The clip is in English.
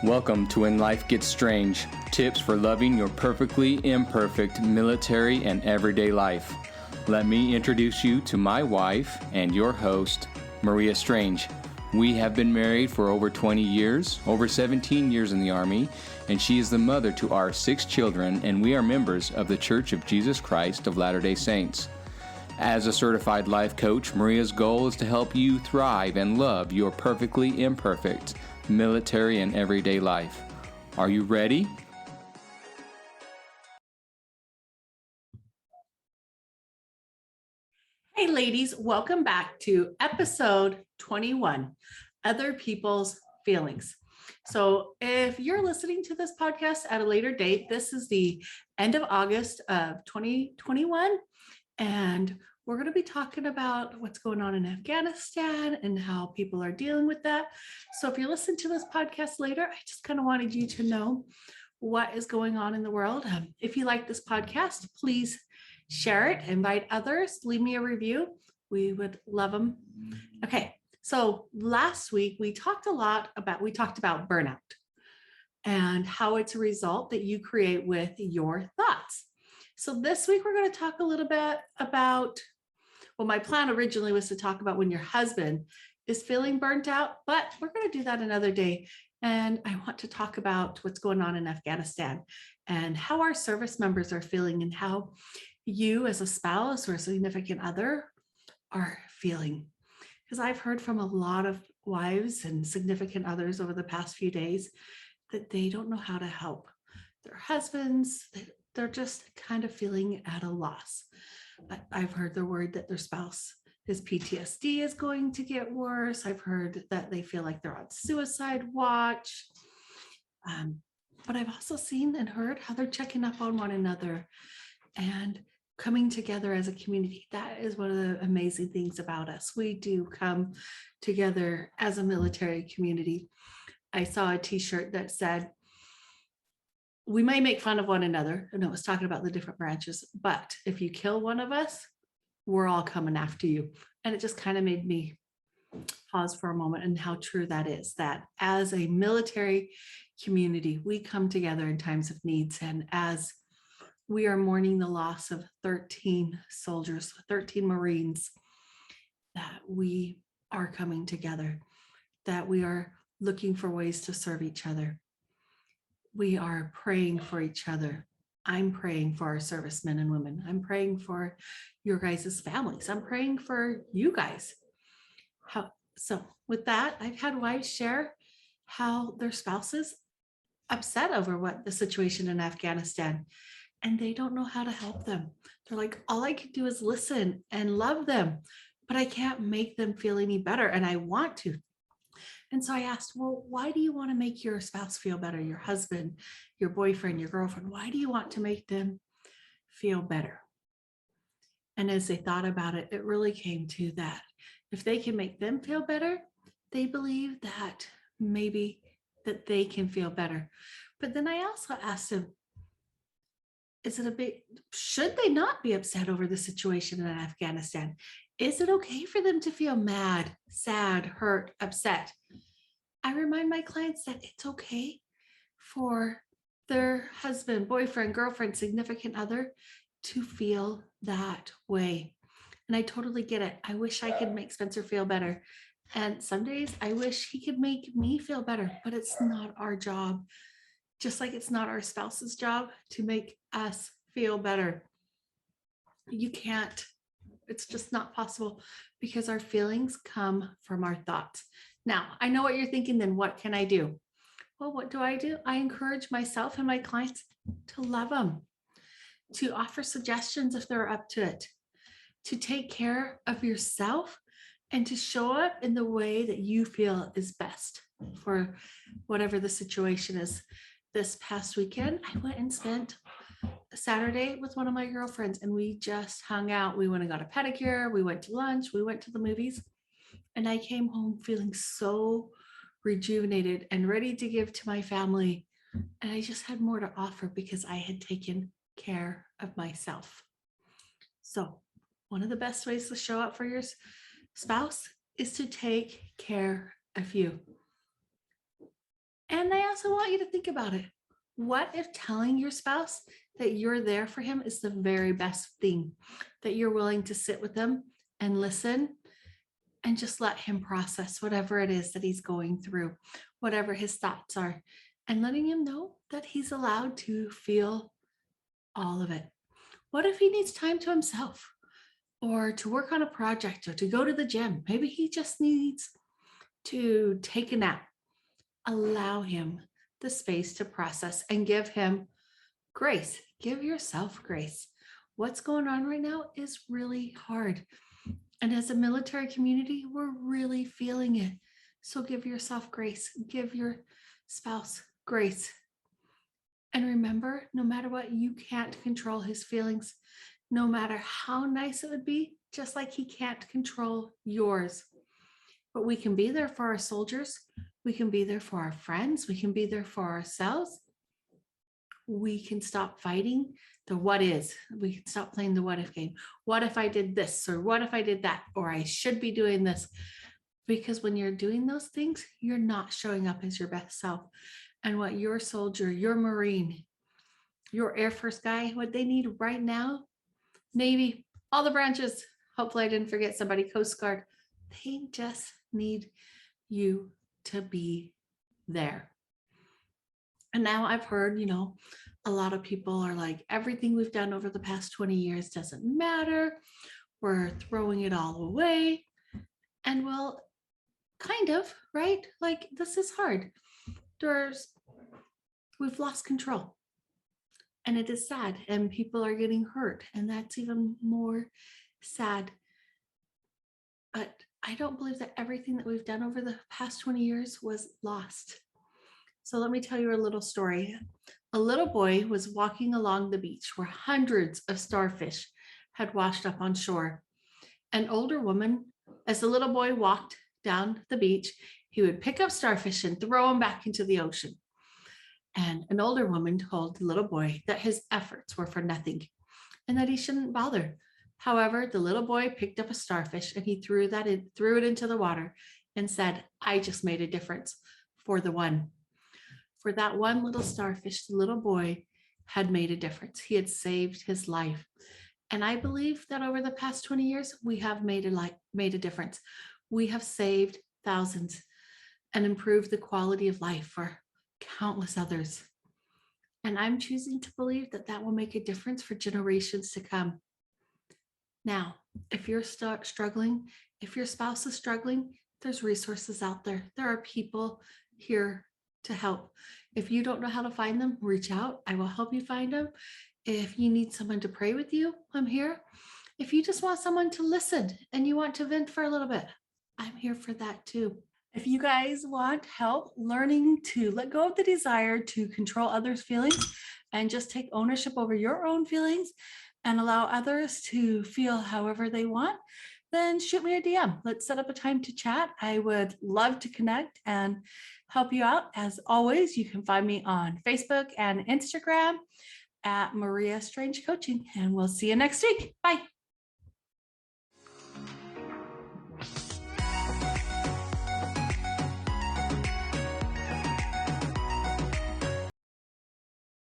Welcome to When Life Gets Strange, tips for loving your perfectly imperfect military and everyday life. Let me introduce you to my wife and your host, Maria Strange. We have been married for over 20 years, over 17 years in the Army, and she is the mother to our 6 children, and we are members of the Church of Jesus Christ of Latter-day Saints. As a certified life coach, Maria's goal is to help you thrive and love your perfectly imperfect military and everyday life. Are you ready? Hey ladies, welcome back to episode 21, Other People's Feelings. So if you're listening to this podcast at a later date, this is the end of August of 2021, and we're going to be talking about what's going on in Afghanistan and how people are dealing with that. So if you listen to this podcast later, I just kind of wanted you to know what is going on in the world. If you like this podcast, please share it, invite others, leave me a review. We would love them. Okay, so last week we talked about burnout and how it's a result that you create with your thoughts. So this week we're going to talk a little bit about, well, my plan originally was to talk about when your husband is feeling burnt out, but we're going to do that another day. And I want to talk about what's going on in Afghanistan and how our service members are feeling and how you as a spouse or a significant other are feeling. Because I've heard from a lot of wives and significant others over the past few days that they don't know how to help their husbands. They're just kind of feeling at a loss. I've heard the word that their spouse, his PTSD is going to get worse. I've heard that they feel like they're on suicide watch. But I've also seen and heard how they're checking up on one another and coming together as a community. That is one of the amazing things about us. We do come together as a military community. I saw a t-shirt that said, we may make fun of one another, and it was talking about the different branches, but if you kill one of us, we're all coming after you. And it just kind of made me pause for a moment and how true that is, that as a military community, we come together in times of needs. And as we are mourning the loss of 13 soldiers, 13 Marines, that we are coming together, that we are looking for ways to serve each other. We are praying for each other. I'm praying for our servicemen and women. I'm praying for your guys' families. I'm praying for you guys. So with that, I've had wives share how their spouses upset over what the situation in Afghanistan, and they don't know how to help them. They're like, all I can do is listen and love them, but I can't make them feel any better, and I want to. And so I asked, well, why do you want to make your spouse feel better? Your husband, your boyfriend, your girlfriend, why do you want to make them feel better? And as they thought about it, it really came to that. If they can make them feel better, they believe that maybe that they can feel better. But then I also asked them, should they not be upset over the situation in Afghanistan? Is it okay for them to feel mad, sad, hurt, upset? I remind my clients that it's okay for their husband, boyfriend, girlfriend, significant other to feel that way. And I totally get it. I wish I could make Spencer feel better. And some days I wish he could make me feel better, but it's not our job. Just like it's not our spouse's job to make us feel better. You can't. It's just not possible because our feelings come from our thoughts. Now, I know what you're thinking, then what can I do? Well, what do? I encourage myself and my clients to love them, to offer suggestions if they're up to it, to take care of yourself and to show up in the way that you feel is best for whatever the situation is. This past weekend, I went and spent Saturday with one of my girlfriends and we just hung out. We went and got a pedicure. We went to lunch. We went to the movies. And I came home feeling so rejuvenated and ready to give to my family. And I just had more to offer because I had taken care of myself. So one of the best ways to show up for your spouse is to take care of you. And I also want you to think about it. What if telling your spouse that you're there for him is the very best thing, that you're willing to sit with him and listen and just let him process whatever it is that he's going through, whatever his thoughts are, and letting him know that he's allowed to feel all of it. What if he needs time to himself or to work on a project or to go to the gym? Maybe he just needs to take a nap. Allow him the space to process and give him grace. Give yourself grace. What's going on right now is really hard. And as a military community, we're really feeling it. So give yourself grace. Give your spouse grace. And remember, no matter what, you can't control his feelings, no matter how nice it would be, just like he can't control yours. But we can be there for our soldiers. We can be there for our friends. We can be there for ourselves. We can stop fighting the what is. We can stop playing the what if game. What if I did this? Or what if I did that? Or I should be doing this. Because when you're doing those things, you're not showing up as your best self. And what your soldier, your Marine, your Air Force guy, what they need right now, Navy, all the branches, hopefully I didn't forget somebody, Coast Guard, they just need you to be there. And now I've heard, a lot of people are like, everything we've done over the past 20 years doesn't matter. We're throwing it all away. And well, kind of, right? Like, this is hard. We've lost control. And it is sad. And people are getting hurt. And that's even more sad. But I don't believe that everything that we've done over the past 20 years was lost. So let me tell you a little story. A little boy was walking along the beach where hundreds of starfish had washed up on shore. An older woman, as the little boy walked down the beach, he would pick up starfish and throw them back into the ocean. And an older woman told the little boy that his efforts were for nothing and that he shouldn't bother. However, the little boy picked up a starfish and he threw it into the water and said, I just made a difference for the one. For that one little starfish, the little boy had made a difference. He had saved his life. And I believe that over the past 20 years, we have made a difference. We have saved thousands and improved the quality of life for countless others. And I'm choosing to believe that that will make a difference for generations to come. Now, if you're struggling, if your spouse is struggling, there's resources out there. There are people here to help. If you don't know how to find them, reach out. I will help you find them. If you need someone to pray with you, I'm here. If you just want someone to listen and you want to vent for a little bit, I'm here for that too. If you guys want help learning to let go of the desire to control others' feelings and just take ownership over your own feelings and allow others to feel however they want, then shoot me a DM. Let's set up a time to chat. I would love to connect and help you out. As always, you can find me on Facebook and Instagram at Maria Strange Coaching, and we'll see you next week. Bye.